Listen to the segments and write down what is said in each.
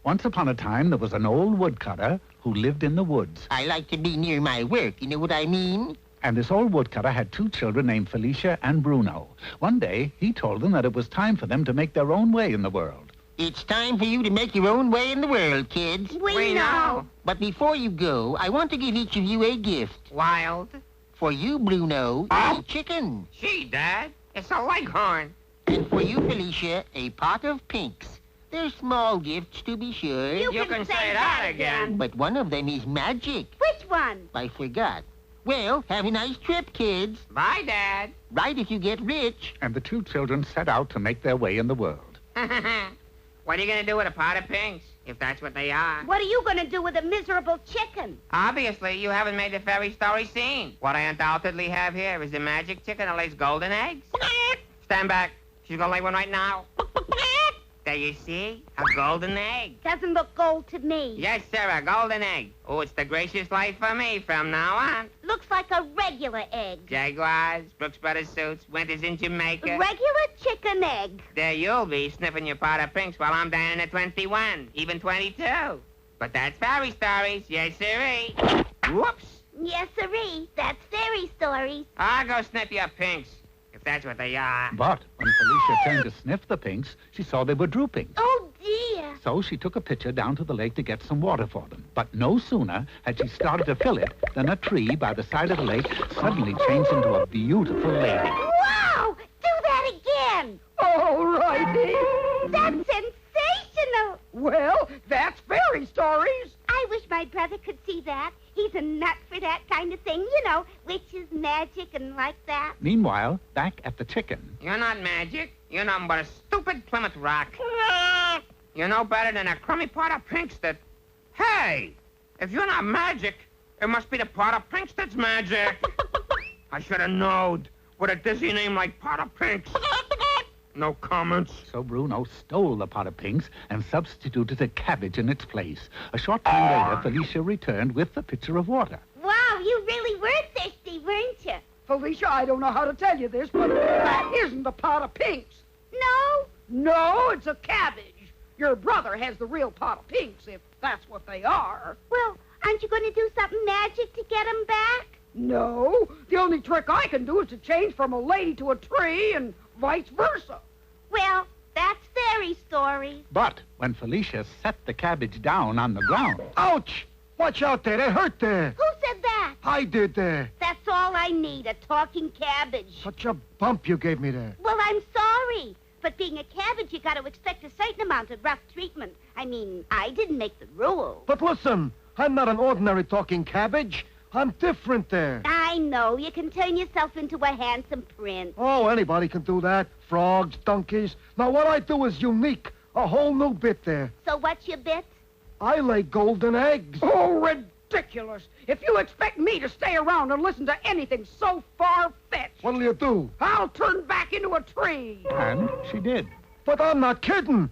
Once upon a time, there was an old woodcutter who lived in the woods. I like to be near my work, you know what I mean? And this old woodcutter had two children named Felicia and Bruno. One day, he told them that it was time for them to make their own way in the world. It's time for you to make your own way in the world, kids. We know. But before you go, I want to give each of you a gift. Wild. For you, Bruno, a chicken. Gee, Dad, it's a leghorn. And for you, Felicia, a pot of pinks. They're small gifts, to be sure. You can say that again. But one of them is magic. Which one? I forgot. Well, have a nice trip, kids. Bye, Dad. Right if you get rich. And the two children set out to make their way in the world. What are you going to do with a pot of pinks, if that's what they are? What are you going to do with a miserable chicken? Obviously, you haven't made the fairy story scene. What I undoubtedly have here is a magic chicken that lays golden eggs. Stand back. She's going to lay one right now. There you see? A golden egg. Doesn't look gold to me. Yes, sir, a golden egg. Oh, it's the gracious life for me from now on. Looks like a regular egg. Jaguars, Brooks Brothers suits, winters in Jamaica. Regular chicken egg. There you'll be sniffing your pot of pinks while I'm down at 21, even 22. But that's fairy stories, yes, sirree. Whoops. Yes, sirree. That's fairy stories. I'll go sniff your pinks, if that's what they are. But when Felicia turned to sniff the pinks, she saw they were drooping. Oh, dear. So she took a pitcher down to the lake to get some water for them. But no sooner had she started to fill it than a tree by the side of the lake suddenly changed into a beautiful lady. Wow! Do that again. All righty. That's sensational. Well, that's fairy stories. I wish my brother could see that. He's a nut for that kind of thing, you know, witches, magic, and like that. Meanwhile, back at the chicken. You're not magic. You're nothing but a stupid Plymouth Rock. You're no better than a crummy pot of pinks that... Hey! If you're not magic, it must be the pot of pinks that's magic. I should have known. With a dizzy name like pot of pinks. No comments. So Bruno stole the pot of pinks and substituted a cabbage in its place. A short time later, Felicia returned with the pitcher of water. Wow, you really were thirsty, weren't you? Felicia, I don't know how to tell you this, but that isn't a pot of pinks. No? No, it's a cabbage. Your brother has the real pot of pinks, if that's what they are. Well, aren't you going to do something magic to get them back? No, the only trick I can do is to change from a lady to a tree and vice versa. Well, that's fairy stories. But when Felicia set the cabbage down on the ground... Ouch! Watch out there, it hurt there. Who said that? I did there. That's all I need, a talking cabbage. Such a bump you gave me there. Well, I'm sorry. But being a cabbage, you got to expect a certain amount of rough treatment. I mean, I didn't make the rules. But listen, I'm not an ordinary talking cabbage. I'm different there. I know. You can turn yourself into a handsome prince. Oh, anybody can do that. Frogs, donkeys. Now, what I do is unique. A whole new bit there. So what's your bit? I lay golden eggs. Oh, ridiculous. If you expect me to stay around and listen to anything so far-fetched, What'll you do? I'll turn back into a tree. And she did. But I'm not kidding.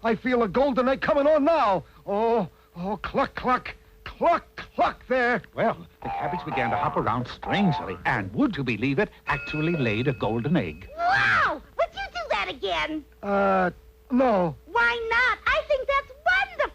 I feel a golden egg coming on now. Oh, cluck, cluck. Cluck, cluck there. Well, the cabbage began to hop around strangely, and would you believe it, actually laid a golden egg. Wow! Would you do that again? No. Why not? I think that's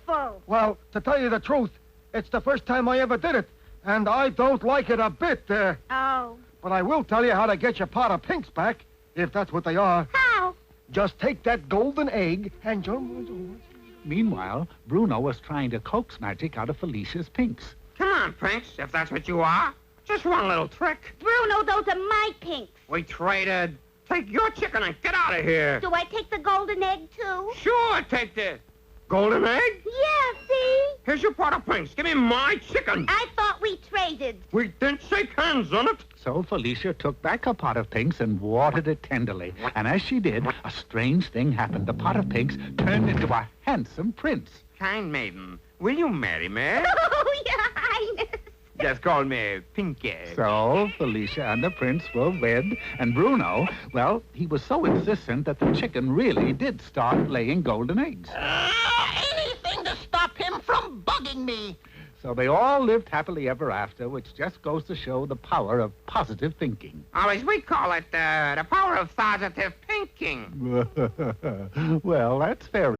wonderful. Well, to tell you the truth, it's the first time I ever did it, and I don't like it a bit there. Oh. But I will tell you how to get your pot of pinks back, if that's what they are. How? Just take that golden egg and... Meanwhile, Bruno was trying to coax magic out of Felicia's pinks. Come on, pinks, if that's what you are. Just one little trick. Bruno, those are my pinks. We traded. Take your chicken and get out of here. Do I take the golden egg, too? Sure, take this. Golden egg? Yeah, see? Here's your pot of pinks. Give me my chicken. I thought we traded. We didn't shake hands on it. So Felicia took back her pot of pinks and watered it tenderly. And as she did, a strange thing happened. The pot of pinks turned into a handsome prince. Kind maiden, will you marry me? Oh, Your Highness. Just call me Pinky. So Felicia and the prince were wed, and Bruno, well, he was so insistent that the chicken really did start laying golden eggs. Anything to stop him from bugging me. So they all lived happily ever after, which just goes to show the power of positive thinking. Or as we call it, the power of positive pinking. Well, that's fairy